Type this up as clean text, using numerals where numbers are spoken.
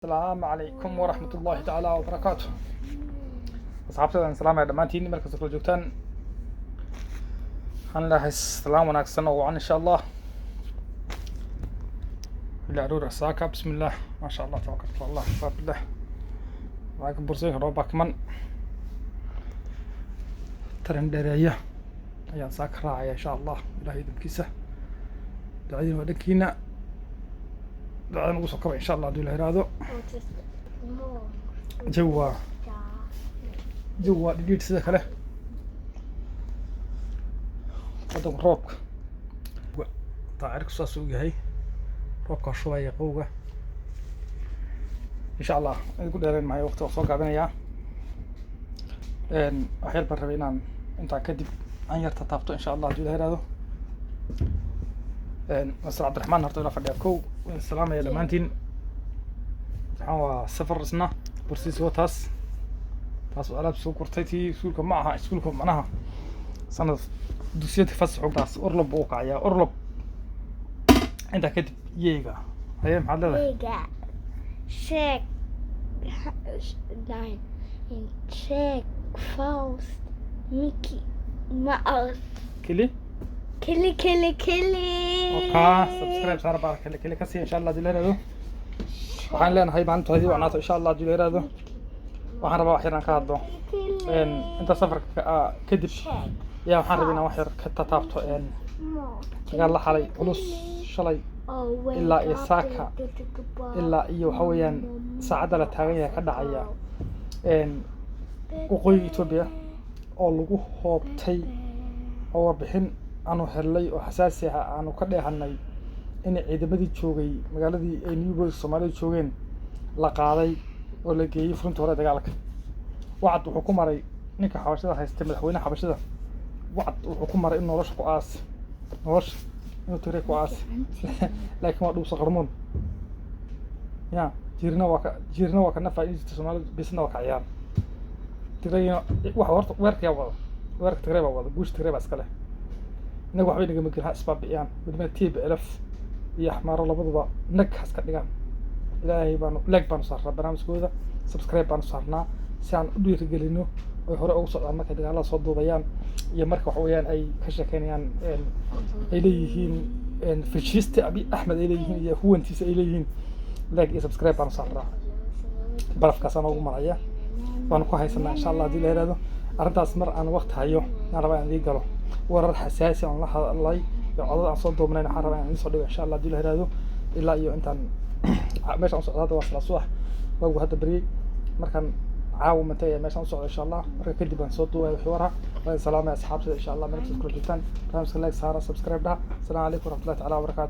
السلام عليكم ورحمة الله تعالى وبركاته. أصحابتي السلام يا دمانتين مركز كل جوتان. هنلاحظ السلام ونكسر وعن إن شاء الله. العرور الساكة بسم الله ما شاء الله توكلت على الله باب الله. معكم برزيه روبك من ترندرية أيان ساك راعي إن شاء الله إلهي دمكيسة دعين ودكينا دعين وسكر إن شاء الله دول هرادو جوا ديت سيدا كله ودم روك تعرف ساسو جاي روك شوية قوة إن شاء الله نقول دارين معي وقت وصوق عبنا يا إن أحيال بربينا أنت كدب أن يرتطابطو إن شاء الله دول هرادو مصر عبد الرحمن هرتو إلى فرديكو والسلام يا لمانتين هو سفر سنة برسيس وتاس تاس وألعب سوق كرتيتي سوق معها سوقكم معناها سنة دوسيتي فسحوا تاس أرلب وقع يا أرلب أنت كتب ييجا هي محلة ييجا شيك ناين شيك فاوست ميكي ماوس كلي كلي أوكي سبسكرايب صار بارك كلي كسي إن شاء الله دلنا له waxaan leenahay maanta hadii wacnaato insha Allah dib yiraahdo waxaan rabaa wax yar ka hadlo inta safarka kadib yaa waxaan rabaa inaan wax yar ka taabto dagaal la xalay culus shalay ilaa iyo saaka ilaa iyo waxa weeyaan saacada la taagan yahay ka dhacaya waqooyiga Itoobiya oo lagu hoobtay oo warbixin aanu helay oo xasaasi ah aanu ka dheehanay in ciidamadii joogay magaaladii ay Newbury Soomaaliya joogeen la qaaday oo la geeyay furunta hore dagaalka wacd wuxuu ku maray ninka xabashada haystay madaxweynaha xabashada wacd wuxuu ku maray in nolosha ku aas nolosha inuu tiray ku aas laakiin waa dhuusa qarmoon ya jirna waa ka nafaa'iideysta Soomaaliya bisna waa ka ciyaar tirayna wax horta weerka weerka tirayba wada guush tirayba iska leh inagu waxba inaga magaalada isbaabiyaan wadama tiib elaf يا حمار الله بضبا نكحس كدغان إلهي بانو لايك بانو صار برنامجكودا سبسكرايب بانو صارنا سان ودو يرجلينو oo hore ugu socdaan markay dagaalada soo duubayaan iyo marka wax weeyaan ay ka shaqeynayaan ay leeyihiin fascist abi ahmed ay leeyihiin iyo huwantiisa ay leeyihiin like iyo subscribe baan saarnaa barafkaas aan ugu maraya waan ku haysanaa insha Allah hadii la yiraahdo arintaas mar aan waqti hayo aan rabaa in galo warar xasaasi aan la hadlay عضو عصام دومنا نحرم يعني نصدق إن شاء الله ديله هذا إلا إيو أنت ماشي عن صعود هذا وصل الصبح وجو هذا بري مركن عاو متى ماشي عن صعود إن شاء الله مركن كدي بنصوته وحوارها والسلام يا أصحاب إن شاء الله من تذكر جدا فهم سلايك سهرة سبسكرايب ده السلام عليكم ورحمة الله تعالى وبركاته.